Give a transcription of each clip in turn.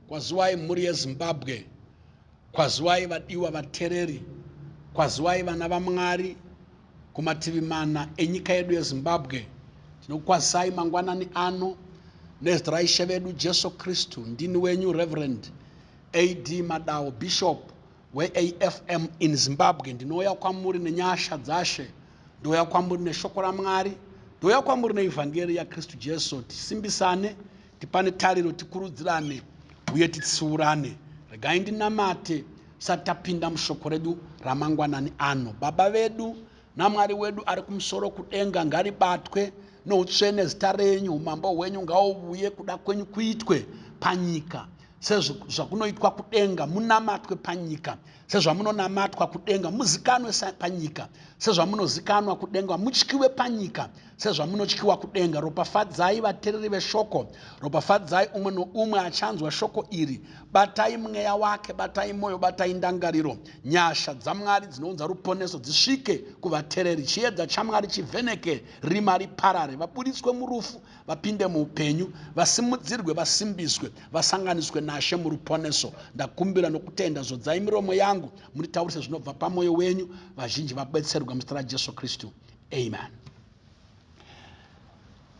Kwaziwai muri yeZimbabwe, kwaziwai vadiwa vatereri, kwaziwai vana vaMwari kumativi mana enyika yedu yeZimbabwe. Tinokwazisai mangwanani ano nezita raIshe vedu Jesu Kristu. Ndini wenyu Rev AD Madawo, Bishop weAFM in Zimbabwe. Ndinouya kwamuri nenyasha dzashe, ndouya kwamuri neshoko raMwari, ndouya kwamuri neevhangeri yaKristu Jesu. Tisimbisane, tipane tariro, tikurudzirane uye titsiurane. Regai ndinamate tisati tapinda mushoko redu ramangwanani ano. Baba vedu naMwari wedu ari kumusoro kudenga ngaribatwe noutsvene zita renyu. Umambo hwenyu ngauuye, kuda kwenyu kuitwe panyika sezvakunoitwa kudenga. Munamatwe panyika sezvamunonamatwa kudenga. Muzikanwe panyika sezvamunozikanwa kudenga. Mutyiwe panyika sezvamunotyiwa kudenga. Ropafadzai vatereri veshoko, ropafadzai umwe noumwe achanzwa shoko iri. Batai mweya wake, batai moyo, batai ndangariro. Nyasha dzaMwari dzinounza ruponeso dzisvike kuvatereri. Chiedza chaMwari chivheneke, rima riparare. Vabudiswe murufu, vapinde muupenyu, vasimudzirwe, vasimbiswe, vasanganiswe naShe muruponeso. Ndakumbira nokutenda, zodzai miromo yangu, munitaurise zvinobva pamwoyo wenyu, vazhinji vabetserwa muzita raJesu Kristu. Amen.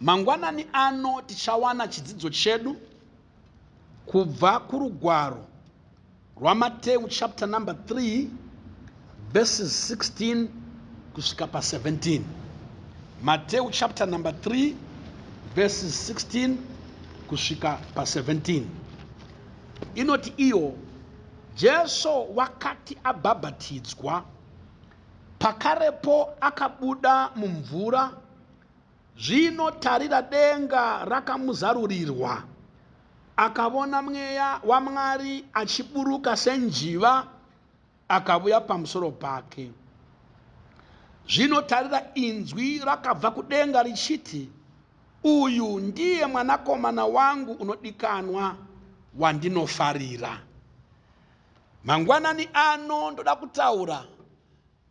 Mangwanani ano tichawana chidzidzo chedu kubva kurugwaro rwaMateu chapter number 3 verses 16 kusvika pa17. Mateu chapter number 3 verses 16 kusvika pa17. Inoti iyo, Jesu wakati abhabhatidzwa, pakarepo akabuda mumvura. Zvino tarira, denga rakamuzarurirwa, akavona mweya waMwari achiburuka senjiva akauya pamusoro pake. Zvino tarira, inzwi rakabva kudenga richiti, uyu ndiye mwanakomana wangu unodikanwa, wandinofarira. Mangwanani ano ndoda kutaura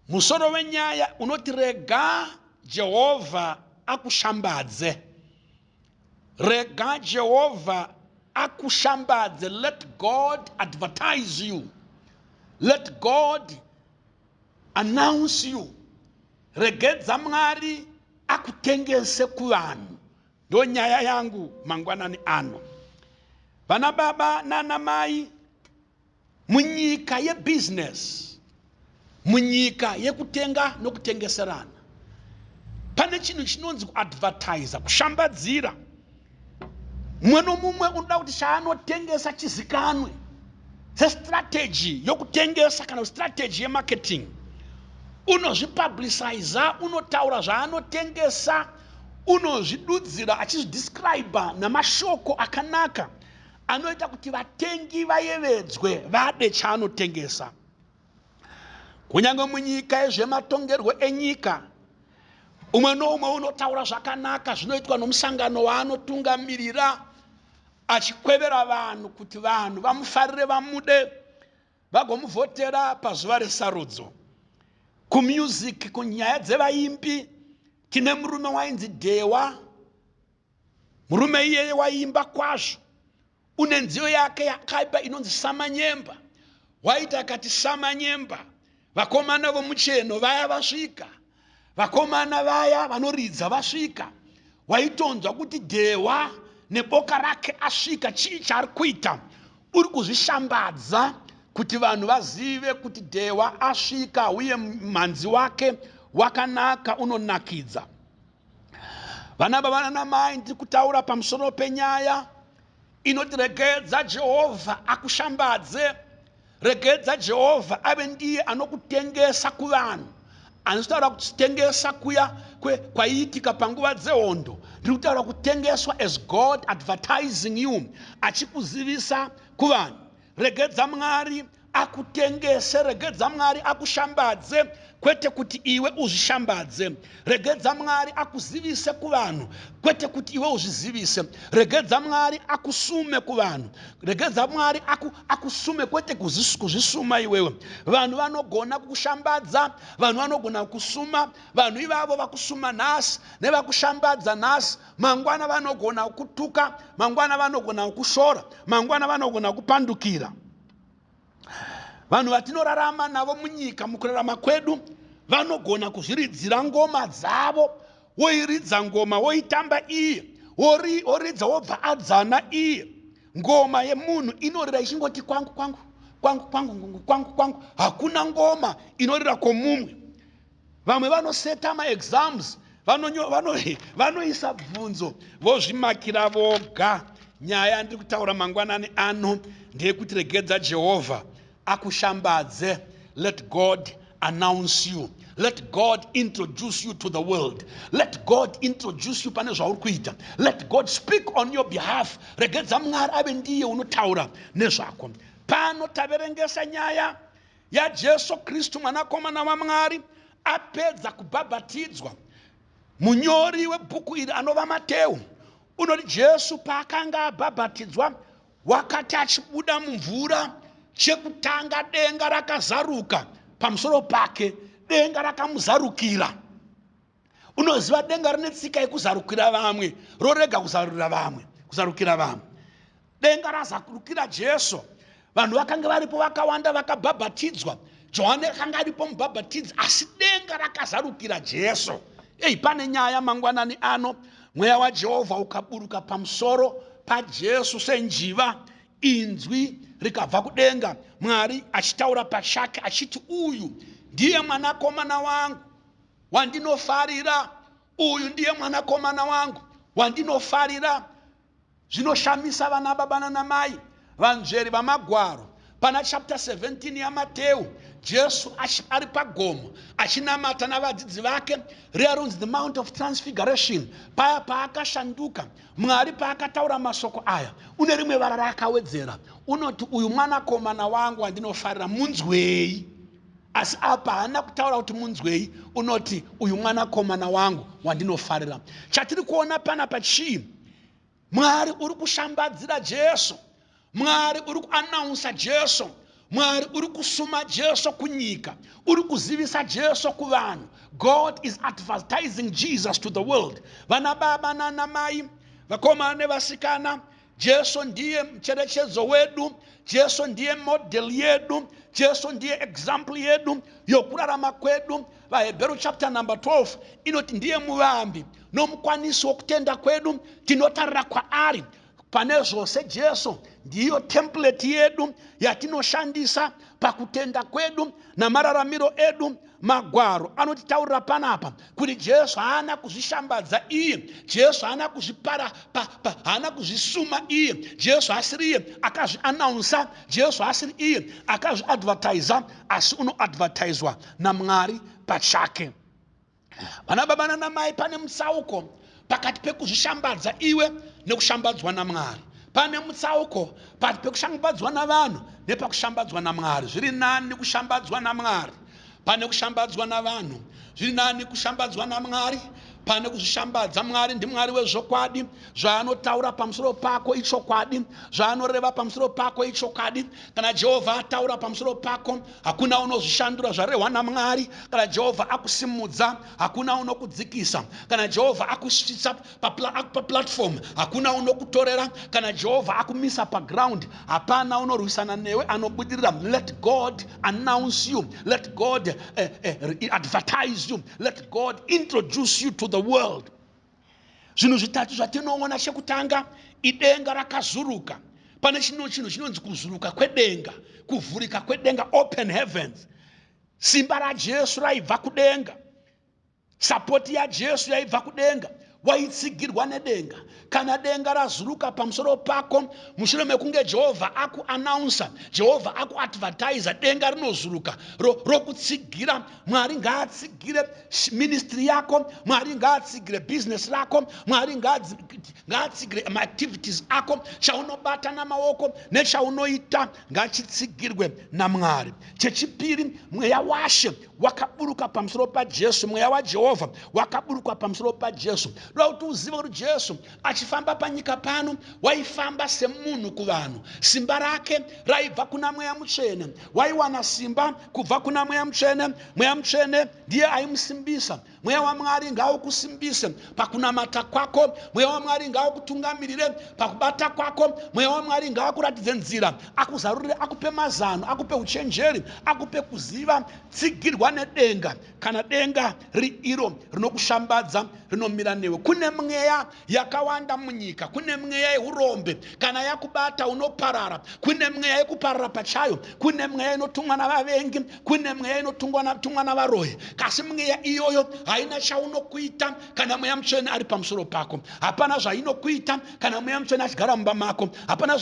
musoro wenyaya unoti Rega Jehovha akushambadze. Rega Jehovha akushambadze. Let God advertise you. Let God announce you. Regedza Mwari akutengese kuvanhu. Ndo nyaya yangu mangwanani ano. Vana baba nana mai, munyika yebusiness, munyika yekutenga nokutengeserana, pane chinhu chinonzi kuadvertisa, kushambadzira. Mumwe nomumwe unoda kuti chaanotengesa chizikanwe. Sestrategy yokutengesa kana strategy yemarketing. Unozvipubliciza, unotaura zvaanotengesa, unozvidudzira achizvidescribe namashoko akanaka anoita kuti vatengi vayevedzwe, vade chaanotengesa. Kunyange munyika yezvematongerwo enyika, umwe noumwe unotaura zvakanaka zvinoitwa nomusangano waanotungamirira, achikwevera vanhu kuti vanhu vamufarire, vamude, vagomuvhotera pazuva resarudzo. Kumusic, kunyaya dzevaimbi, tine murume wainzi Dewa. Murume iyeye waimba kwazvo, une nziyo yake yakaipa inonzi Samanyemba. Waita akati Samanyemba, vakomana vomucheno vaya vasvika, vakomana vaya vanoridza vasvika. Waitonzwa kuti Dewa neboka rake asvika. Chii chaari kuita? Uri kuzvishambadza kuti vanhu vazive kuti Dewa asvika, uye mhanzi wake wakanaka, unonakidza. Vana baba namai, ndiri kutaura pamusoro penyaya inoti regedza Jehovha akushambadze. Regedza Jehovha ave ndiye anokutengesa kuvanhu. Anotaura kutengesa kuya kwaiitika panguva dzehondo. Ndiri kutaura kutengeswa as God advertising you, achikuzivisa kuvanhu. Regedza Mwari akutengese, regedza Mwari akushambadze, kwete kuti iwe uzvishambadze. Regedza Mwari akuzivise kuvanhu, kwete kuti iwe uzvizivise. Regedza Mwari akusume kuvanhu, regedza Mwari akusume, kwete kuzvisuma iwewe. Vanhu vanogona kukushambadza, vanhu vanogona kusuma, vanhu ivavo vakusuma nhasi nevakushambadza nhasi, mangwana vanogona kutuka, mangwana vanogona kushora, mangwana vanogona kupandukira. Vanhu vatinorarama navo munyika mukurarama kwedu vanogona kuzviridzira ngoma dzavo, woiridza ngoma woitamba iye, woridza wobva adzana iye. Ngoma yemunhu inorira ichingoti kwangu kwangu kwangu kwangu kwangu kwangu, hakuna ngoma inorira komumwe. Vamwe vanoseta maexams, vanoisa bvunzo vozvimakira voga. Nyaya ndiri kutaura mangwanani ano ndeyekuti regedza Jehovha akushambadze. Let God announce you. Let God introduce you to the world. Let God introduce you pane zvauri kuita. Let God speak on your behalf. Regedza Mwari ave ndiye unotaura nezvako. Pano taverengesa nyaya yaJesu Kristu mwanakomana waMwari apedza kubhabhatidzwa. Munyori webhuku iri anova Mateo unoti Jesu paakanga abhabhatidzwa wakati achibuda mumvura, chekutanga denga rakazaruka pamusoro pake, denga rakamuzarukira. Unoziva denga rine tsika yekuzarukira vamwe, rorega kuzarukira vamwe. Denga razarukira Jesu. Vanhu vakanga varipo vakawanda vakabhabhatidzwa. Johani akanga aripo mubhabhatidzi, asi denga rakazarukira Jesu. Pane nyaya mangwanani ano, mweya waJehovha ukaburuka pamusoro paJesu senjiva, inzwi rikabva kudenga, Mwari achitaura pachake achiti, uyu ndiye mwanakomana wangu wandinofarira, uyu ndiye mwanakomana wangu wandinofarira. Zvinoshamisa vana baba nana mai, vanzveri vamagwaro, pana chapter 17 yaMateo, Jesu ari pagomo achinamata navadzidzi vake, rinonzi the Mount of Transfiguration. Paya paakashanduka, Mwari paakataura masoko aya, une rimwe vara raakawedzera, unoti uyu mwanakomana wangu wandinofarira, munzwei. Asi apa haana kutaura kuti munzwei, unoti uyu mwanakomana wangu wandinofarira. Chatiri kuona panapa chii? Mwari uri kushambadzira Jesu, Mwari uri kuannounsa Jesu, Mwari uri kusuma Jesu kunyika, uri kuzivisa Jesu kuvanhu. God is advertising Jesus to the world. Vana baba nana mai, vakomana nevasikana, Jesu ndiye mcherechedzo wedu, Jesu ndiye model yedu, Jesu ndiye example yedu yokurarama kwedu. VaHebheru chapter number 12 inoti ndiye muvambi nomukwanisi wokutenda kwedu, tinotarira kwaari. Pane zvose Jesu ndiyo template yedu yatinoshandisa pakutenda kwedu namararamiro edu. Magwaro anotitaurira panapa kuti Jesu haana kuzvishambadza iye, Jesu haana kuzvipara haana kuzvisuma iye, Jesu asiri iye akazviannounsa, Jesu asiri iye akazviadvertisa, asi unoadvertiswa naMwari pachake. Vana baba nana mai, pane mutsauko pakati pekuzvishambadza iwe nekushambadzwa naMwari. Pane mutsauko pakati pekushambadzwa navanhu nepakushambadzwa naMwari. Zviri nani kushambadzwa naMwari pane kushambadzwa navanhu, zviri nani kushambadzwa naMwari pane kuzvishambadza. Mwari ndiMwari wezvokwadi, zvaanotaura pamusoro pako ichokwadi, zvaanoreva pamusoro pako ichokwadi. Kana Jehovha ataura pamusoro pako, hakuna unozvishandura zvarehwa naMwari. Kana Jehovha akusimudza, hakuna unokudzikisa. Kana Jehovha akusvitsa paplatform, hakuna unokutorera. Kana Jehovha akumisa paground, hapana unorwisana newe anobudirira. Let God announce you, let God advertise you, let God introduce you to the world. Zvinhu zvitatu zvatinoona, chekutanga idenga rakazuruka. Pane chinhu chinonzi kuzuruka kwedenga, kuvhurika kwedenga, open heavens. Simba raJesu raibva kudenga, sapoti yaJesu yaibva kudenga, waitsigirwa nedenga. Kana denga razuluka pamusoro pako, mushure mekunge Jehovha akuannouncer, Jehovha akuadvertiser, denga rinozuluka rokutsigira. Mwari ngaatsigire ministry yako, Mwari ngaatsigire business rako, Mwari ngaatsigire activities ako, chaunobata namaoko nechaunoita ngachitsigirwe naMwari. Chechipiri, mweya washe wakaburuka pamusoro paJesu, mweya waJehovha wakaburuka pamusoro paJesu. Kuti uzive kuti Jesu achifamba panyika pano waifamba semunhu kuvanhu. Simba rake raibva kuna Mweya Mutsvene, waiwana simba kubva kuna Mweya Mutsvene. Mweya Mutsvene ndiye aimusimbisa. Mweya waMwari ngaukusimbise pakunamata kwako, Mweya waMwari ngaukutungamirire pakubata kwako, Mweya waMwari ngaukuratidze nzira, akuzarurire, akupe mazano, akupe uchenjeri, akupe kuziva. Tsigirwa nedenga. Kana denga iro rinokushambadza, rinomira newe. Kune mweya yakawanda munyika, kune mweya yeurombe, kana yakubata unoparara. Kune mweya yekuparara pachayo, kune mweya inotumwa navavengi, kune mweya inotumwa navarohi. Kasi mweya iyoyo haina chaunokuita kana Mweya Mutsvene ari pamusoro pako. Hapana zvainokuita kana Mweya Mutsvene achigara mumba mako. Hapana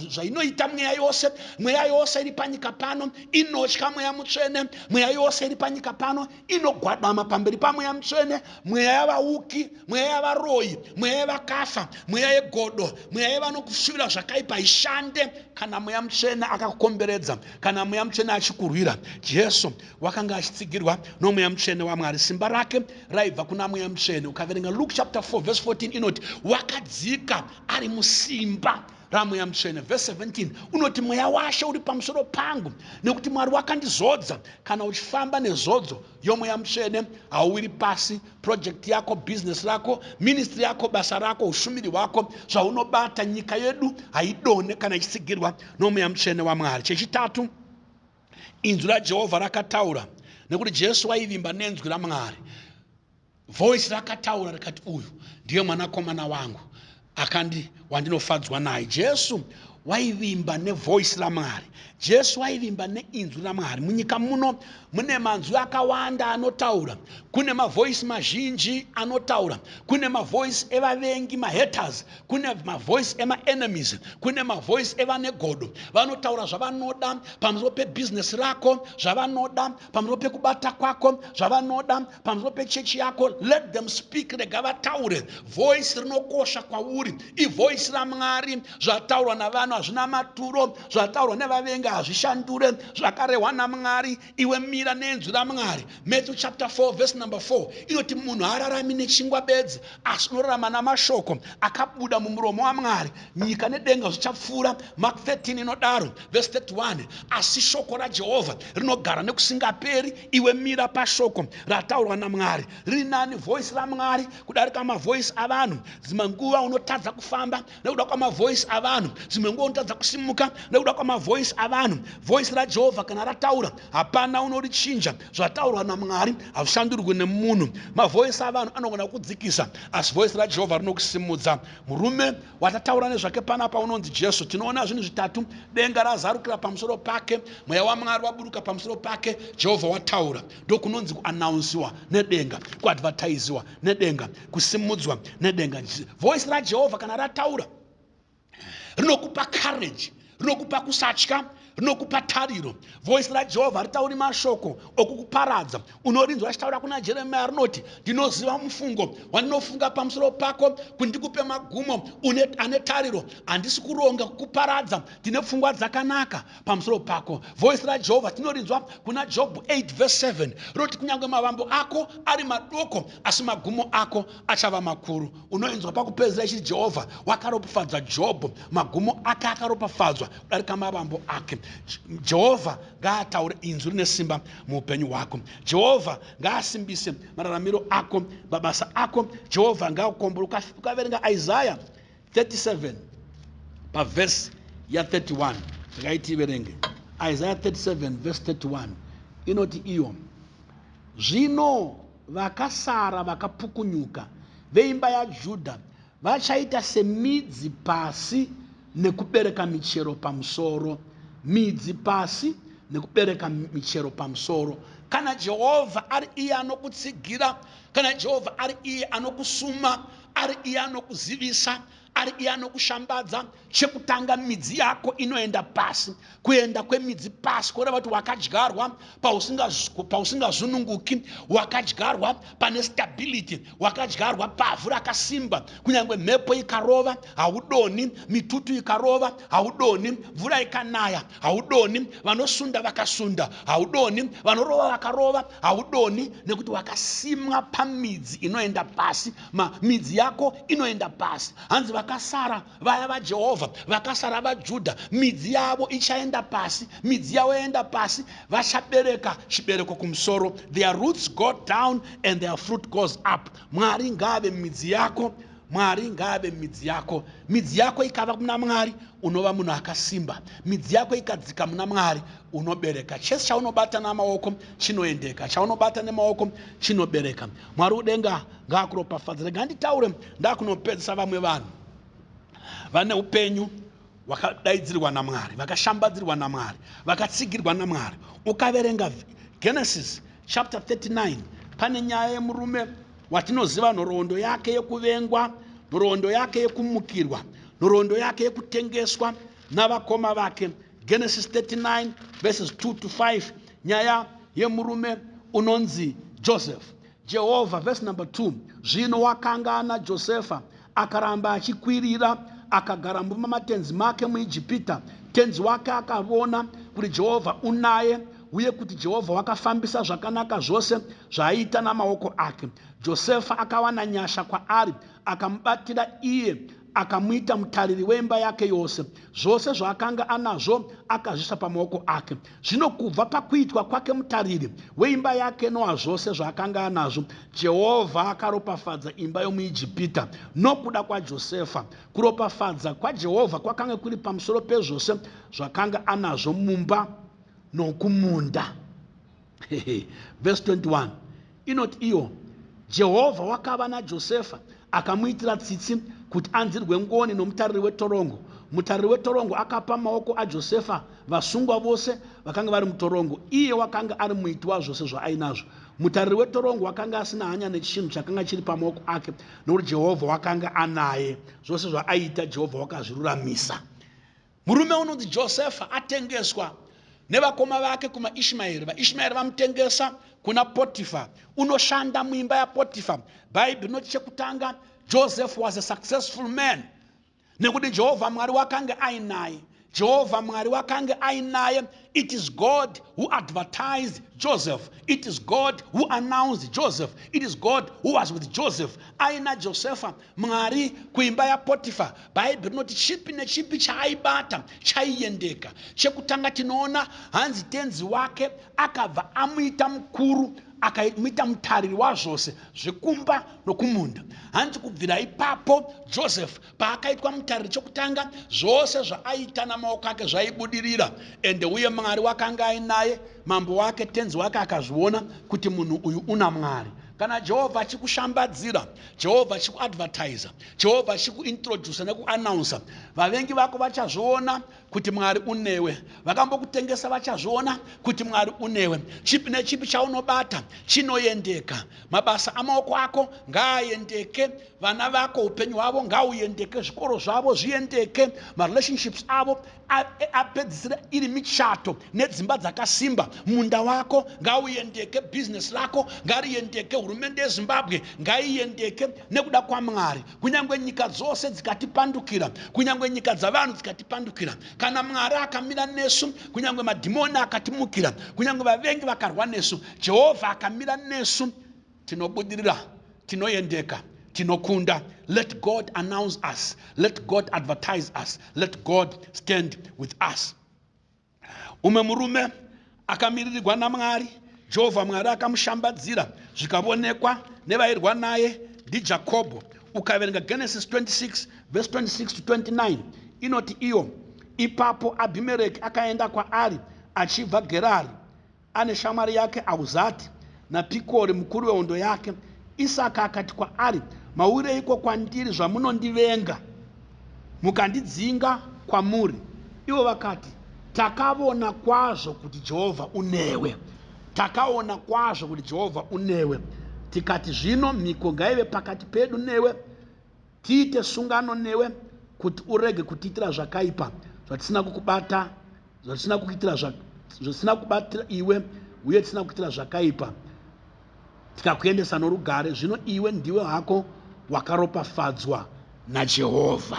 zvainoita mweya yose. Mweya yose iri panyika pano inotya Mweya Mutsvene. Mweya yose iri panyika pano inogwadama pamberi paMweya Mutsvene. Mweya yavauki, mweya yavaroyi, mweya yavakafa, mweya yegodo, mweya yavanokushuvira zvakaipa ishande kana Mweya Mutsvene akakukomberedza, kana Mweya Mutsvene achikurwira. Jesu wakanga achitsigirwa noMweya Mutsvene waMwari. Simba rake raibva kuna Mweya Mutsvene. Ukaverenga Luke chapter 4 verse 14 inoti wakadzika ari musimba raMweya Mutsvene. Verse 17 unoti mweya washe uri pamusoro pangu nekuti Mwari wakandizodza. Kana uchifamba nezodzo yoMweya Mutsvene hauwiri pasi. Project yako, business rako, ministry yako, basa rako, ushumiri wako, zvaunobata, nyika yedu haidone kana ichitsigirwa noMweya Mutsvene waMwari. Chechitatu, inzwi raJehovha rakataura, nekuti Jesu waivimba nenzwi raMwari. Voice rakataura rikati, uyu ndiye mwanakomana wangu wandinofadzwa naye. Jesu waivimba nevoice raMwari. Jesu waivimba neinzwi raMwari. Munyika muno mune manzwi akawanda anotaura. Kune mavoice mazhinji anotaura. Kune mavoice evavengi, mahaters. Kune mavoice ema-enemies. Kune mavoice evanegodo. Vanotaura zvavanoda pamusoro pebusiness rako, zvavanoda pamusoro pekubata kwako, zvavanoda pamusoro pechechi yako. Let them speak. Rega vataure. Voice rinokosha kwauri ivoice raMwari. Zvataurwa navanhu hazvina maturo, zvataurwa nevavengi hazvishandure, zvakarehwa naMwari. Iwe mira nenzwi raMwari. Matthew chapter 4 verse number 4 inoti munhu haararami nechingwa bedzi, asi unorarama namashoko akabuda mumuromo waMwari. Nyika nedenga zvichapfuura. Mark 13 inodaro verse 31 asi shoko raJehovha rinogara nekusingaperi. Iwe mira pashoko rataurwa naMwari. Riri nani voice raMwari kudarika mavoice avanhu. Dzimwe nguva unotadza kufamba nekuda kwamavoice avanhu. Dzimwe nguva unotadza kusimuka nekuda kwamavoice avanhu. Voice raJehovha kana rataura hapana unorichinja. Zvataurwa naMwari hazvishandurwi nemunhu. Mavoice avanhu anogona kudzikisa, asi voice raJehovha rinokusimudza. Murume watataura nezvake panapa unonzi Jesu. Tinoona zvinhu zvitatu. Denga razarukira pamusoro pake, mweya waMwari waburuka pamusoro pake, Jehovha wataura. Ndokunonzi kuannounsiwa nedenga, kuadvertisiwa nedenga, kusimudzwa nedenga. Voice raJehovha kana rataura rinokupa courage, rinokupa kusatya, rinokupa tariro. Voice raJehovha ritauri mashoko okukuparadza. Unorinzwa achitaura kuna Jeremiah rinoti ndinoziva mufungo wandinofunga pamusoro pako kundikupe magumo ane tariro, handisi kuronga kukuparadza, ndine pfungwa dzakanaka pamusoro pako. Voice raJehovha tinorinzwa kuna Job 8 verse 7 rinoti kunyange mavambo ako ari madoko asi magumo ako achava makuru. Unoinzwa pakupedzera ichiti Jehovha wakaropafadza Job, magumo ake akaropafadzwa kudarika mavambo ake. Jehovha ngaataure inzwi rine simba muupenyu hwako. Jehovha ngaasimbise mararamiro ako, mabasa ako. Jehovha ngaakukombora. Ukaverenga Isaiah 37 pavhesi ya31 zvakaitiverenge. Isaiah 37 verse 31 inoti iyo zvino vakasara vakapukunyuka veimba yaJudha vachaita semidzi pasi nekubereka michero pamusoro. Midzi pasi nekubereka michero pamusoro. kana Jehovha ari iye anokutsigira, kana Jehovha ari iye anokusuma, ari iye anokuzivisa, ari iye anokushambadza, chekutanga midzi yako inoenda pasi. Kuenda kwemidzi pasi kureva kuti wakadyarwa pausingazununguki, wakadyarwa pane stability, wakadyarwa pavhu rakasimba. Kunyangwe mhepo ikarova haudoni, mitutu ikarova haudoni, mvura ikanaya haudoni, vanosunda vakasunda haudoni, vanorova vakarova haudoni, nekuti wakasimwa pamidzi inoenda pasi. Midzi yako inoenda pasi. Hanzi vakasara vaya vaJehovha, vakasara vaJudha, midzi yavo ichaenda pasi, midzi yavo yaenda pasi, vachabereka chibereko kumusoro. Their roots go down and their fruit goes up. Mwari ngave midzi yako, Mwari ngave midzi yako. Midzi yako ikava kuna Mwari, unova munhu akasimba. Midzi yako ikadzika muna Mwari, unobereka. Chese chaunobata namaoko chinoendeka, chaunobata nemaoko chinobereka. Mwari udenga ngaakuropafadze. Nganditaure ndakunopedzisa vamwe vanhu vane upenyu wakadaidzirwa naMwari, vakashambadzirwa naMwari, vakatsigirwa naMwari. Ukaverenga Genesis chapter 39, pane nyaya yemurume watinoziva nhoroondo yake yekuvengwa, nhoroondo yake yekumukirwa, nhoroondo yake yekutengeswa navakoma vake. Genesis 39 verses 2 to 5, nyaya yemurume unonzi Joseph. Jehovha, verse number 2, zvino wakanga ana Josefa, akaramba achikwirira, akagara mumatenzi make muIjipita. Tenzi wake akaona kuti Jehovha unaye, uye kuti Jehovha wakafambisa zvakanaka zvose zvaiita namaoko ake. Josefa akawana nyasha kwaari, akamubatira iye, akamuita mutariri wemba yake yose. Zvose zvaakanga anazvo akazvisa pamaoko ake. Zvino kubva pakuitwa kwake mutariri weimba yake nowa zvose zvaakanga anazvo, Jehovha akaropafadza imba yomuIjipita nokuda kwaJosefa. Kuropafadza kwaJehovha kwakanga kuri pamusoro pezvose zvakanga anazvo mumba nokumunda. Verse 21, inoti iyo Jehovha wakava naJosefa, akamuitira tsitsi kuti anzirwe ngoni nomutariri wetorongo. Mutariri wetorongo akapa maoko aJosefa vasungwa vose vakanga vari mutorongo. Iye wakanga ari muiti wazvose zvaainazvo. Mutariri wetorongo wakanga asina hanya nechinhu chakanga chiri pamaoko ake, nokuti Jehovha wakanga anaye. Zvose zvaaita Jehovha wakazviruramisa. Murume unonzi Josefa atengeswa nevakoma vake kumaIshmaeri. VaIshmaeri vamutengesa kuna Potifa, unoshanda muimba yaPotifa. Bhaibheri rinoti chekutanga Joseph was a successful man, nekuti Jehovha Mwari wakanga ainaye. Jehovha Mwari wakanga ainaye. It is God who advertised Joseph. It is God who announced Joseph. It is God who was with Joseph. Aina Josefa Mwari kuimba ya Potifa. Bhaibheri rinoti chipi nechipi chaaibata chaiendeka. Chekutanga tinoona hanzi tenzi wake akabva amuita mukuru, akamuita mutariri wazvose zvekumba nokumunda. Hanzi kubvira ipapo Joseph paakaitwa mutariri, chokutanga zvose zvaaita namaoko ake zvaibudirira. Ende uye Mwari wakanga ainaye. Mambo wake, tenzi wake, akazviona kuti munhu uyu una Mwari. Kana Jehovha achikushambadzira, Jehovha achikuadvertisa, Jehovha achikuintroduce nekuannounce, vavengi vako vachazviona kuti Mwari unewe. Vakambokutengesa vachazviona kuti Mwari unewe. Chipi nechipi chaunobata chinoendeka. Mabasa amaoko ako ngaaendeke, vana vako upenyu hwavo ngauendeke, zvikoro zvavo zviendeke, marelationships avo apedzisire iri michato nedzimba dzakasimba. Munda wako ngauendeke, business rako ngariendeke, hurumende yeZimbabwe ngaiendeke nekuda kwaMwari. Kunyangwe nyika dzose dzikatipandukira, kunyangwe nyika dzavanhu dzikatipandukira, kana Mwari akamira nesu, kunyangwe madhimoni akatimukira, kunyangwe vavengi vakarwa nesu, Jehovha akamira nesu, tinobudirira, tinoendeka, tinokunda. Let God announce us. Let God advertise us. Let God stand with us. Umwe murume akamirirwa naMwari, Jehovha Mwari akamushambadzira, zvikavonekwa nevairwa naye ndiJakobho. Ukaverenga Genesis 26 verse 26 to 29, inoti iyo ipapo Abhimereki akaenda kwaari achibva Gerari, ane shamwari yake Auzati naPikori mukuru wehondo yake. Isaka akati kwaari, maureiko kwandiri zvamunondivenga mukandidzinga kwamuri? Ivo vakati, takavona kwazvo kuti Jehovha unewe. takaona kwazvo kuti Jehovha unewe. Tikati zvino mhiko ngaive pakati pedu newe, tiite sungano newe kuti urege kutiitira zvakaipa zvatisina kukubata, zvatisina kubatira iwe uye tisina kuitira zvakaipa, tikakuendesa norugare. Zvino iwe ndiwe hako wakaropafadzwa naJehovha.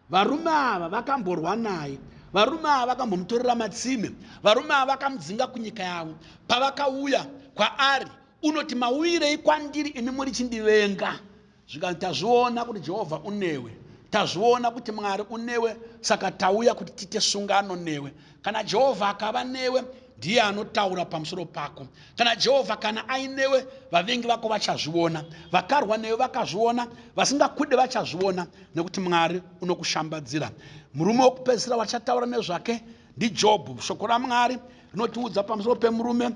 Varume ava vakamborwa naye, varume ava vakambomutorera matsime, varume ava vakamudzinga kunyika yavo. Pavakauya kwaari, unoti mauyirei kwandiri imi muri chindivenga? Zvikati tazviona kuti Jehovha unewe, tazviona kuti Mwari unewe, saka tauya kuti tiite sungano newe. Kana Jehovha akava newe, ndiye anotaura pamusoro pako. Kana Jehovha kana ainewe, vavengi vako vachazviona, vakarwa newe vakazviona, vasingakude vachazviona, nekuti Mwari unokushambadzira. Murume wokupedzisira wachataura nezvake ndiJobhu. Shoko raMwari rinotiudza pamusoro pemurume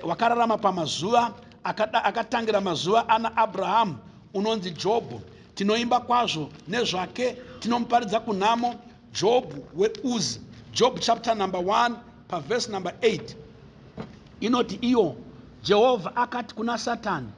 wakararama pamazuva akatangira mazuva ana Abrahamu, unonzi Jobhu. Tinoimba kwazvo nezvake, tinomuparidza kunhamo Jobhu weUzi. Job chapter number 1 verse number 8 inoti, iyo Jehovha akati kuna Satani,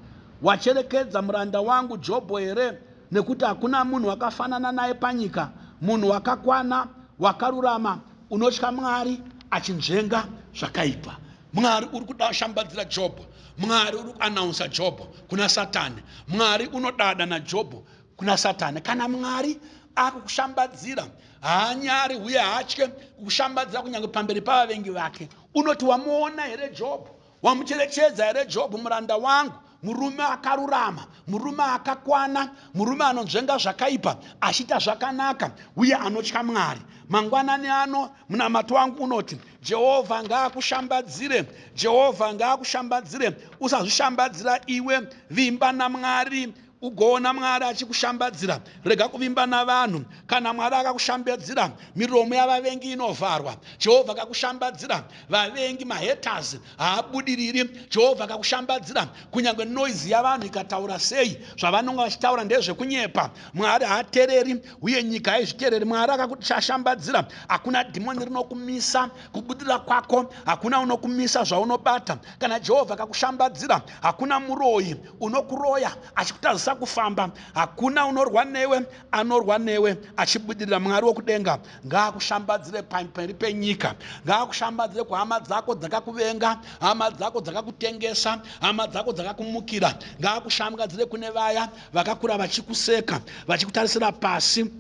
wacherekedza muranda wangu Jobhu here? Nekuti hakuna munhu wakafanana naye panyika, munhu wakakwana, wakarurama, unotya Mwari, achinzvenga zvakaipa. Mwari uri kushambadzira Jobhu, Mwari uri kuanaunsa Jobhu kuna Satani, Mwari unodada naJobhu kuna Satani. Kana Mwari akukushambadzira, haanyari uye haatye kukushambadzira kunyange pamberi pavavengi vake. Unoti, wamuona here Jobhu? Wamucherechedza here Jobhu muranda wangu? Murume akarurama, murume akakwana, murume anonzvenga zvakaipa, achiita zvakanaka uye anotya Mwari. Mangwanani ano munamato wangu unoti, Jehovha ngaakushambadzire, Jehovha ngaakushambadzire. Usazvishambadzira iwe, vimba naMwari, ugoona Mwari achikushambadzira. Rega kuvimba navanhu. Kana Mwari akakushambadzira, miromo yavavengi inovharwa. Jehovha akakushambadzira, vavengi, mahaters, haabudiriri. Jehovha akakushambadzira, kunyange noise yavanhu ikataura sei, zvavanonga vachitaura ndezvekunyepa, Mwari haatereri uye nyika haizvitereri. Mwari akakushambadzira, hakuna dhimoni rinokumisa kubudira kwako, hakuna unokumisa zvaunobata. Kana Jehovha akakushambadzira, hakuna muroyi unokuroya achikutadzisa kufamba, hakuna unorwa newe anorwa newe achibudirira. Mwari wokudenga ngaakushambadzire pamberi penyika, ngaakushambadzire kuhama dzako dzakakuvenga, hama dzako dzakakutengesa, hama dzako dzakakumukira. Ngaakushambadzire kune vaya vakakura vachikuseka, vachikutarisira pasi.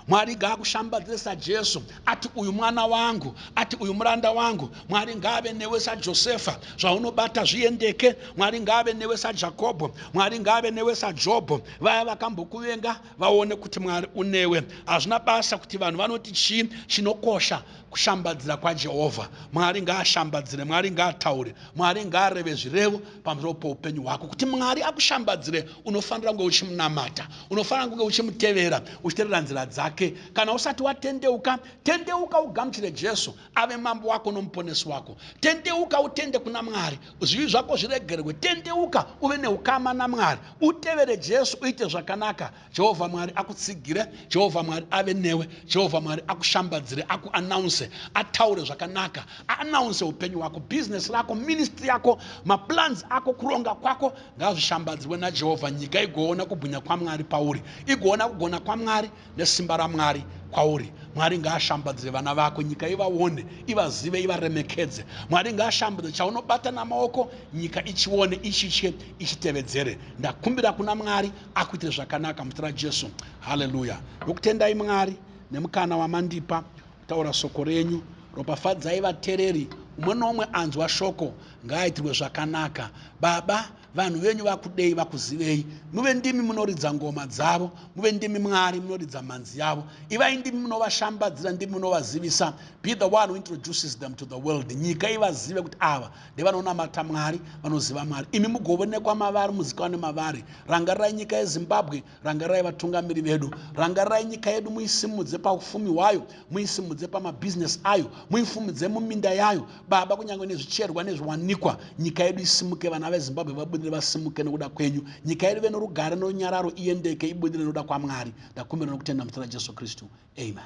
Mwari ngaakushambadzire saJesu, ati uyu mwana wangu, ati uyu muranda wangu. Mwari ngaave newe saJosefa, zvaunobata zviendeke. Mwari ngaave newe saJakobho, Mwari ngaave newe saJobho. Vaya vakambokuvenga vaone kuti Mwari unewe. Hazvina basa kuti vanhu vanoti chii, chinokosha kushambadzira kwaJehovha. Mwari ngaashambadzire, Mwari ngaataure, Mwari ngaareve zvirevo pamusoro poupenyu hwako. Kuti Mwari akushambadzire, unofanira kunge uchimunamata, unofanira kunge uchimutevera, uchiteerera nzira dzake. Kana usati watendeuka, tendeuka ugamuchire Jesu ave mambo wako nomuponesi wako. Tendeuka utende kuna Mwari, zvivi zvako zviregerwe. Tendeuka uve neukama naMwari, utevere Jesu, uite zvakanaka. Jehovha Mwari akutsigire, Jehovha Mwari ave newe, Jehovha Mwari akushambadzire, akuanaunse, ataure zvakanaka, aanaunse upenyu hwako, business rako, ministry yako, maplans ako, kuronga kwako ngazvishambadzirwe naJehovha. Nyika igoona kubwinya kwaMwari pauri, igoona kugona kwaMwari nesimba raMwari kwauri. Mwari ngaashambadzire vana vako, nyika ivaone, ivazive, ivaremekedze. Mwari ngaashambadzire chaunobata namaoko, nyika ichione, ichitye, ichitevedzere. Ndakumbira kuna Mwari akuitire zvakanaka muzita raJesu. Haleluya. Ndokutendai Mwari nemukana wamandipa kutaura soko renyu. Ropafadzai vateereri, umwe nomwe anzwa shoko ngaaitirwe zvakanaka. Baba, vanhu venyu vakudei, vakuzivei. Muve ndimi munoridza ngoma dzavo, muve ndimi Mwari munoridza manzi yavo. Ivai ndimi munovashambadzira, ndimi munovazivisa. Be the one who introduces them to the world. Nyika ivazive kuti ava ndevanonamata Mwari, vanoziva Mwari. Imi mugoonekwa mavari, muzikanwe mavari. Rangarirai nyika yeZimbabwe, rangarirai vatungamiri vedu, rangarirai nyika yedu, muisimudze paufumi hwayo, muisimudze pamabhizinesi ayo, muifumidze muminda yayo. Baba, kunyange nezvicherwa nezviwanikwa, nyika yedu isimuke, vana veZimbabwe vabudirire, vasimuke nokuda kwenyu. Nyika yedu ive norugare norunyararo, iendeke, ibudirire nokuda kwaMwari. Ndakumbira nokutenda muzita raJesu Kristu. Amen.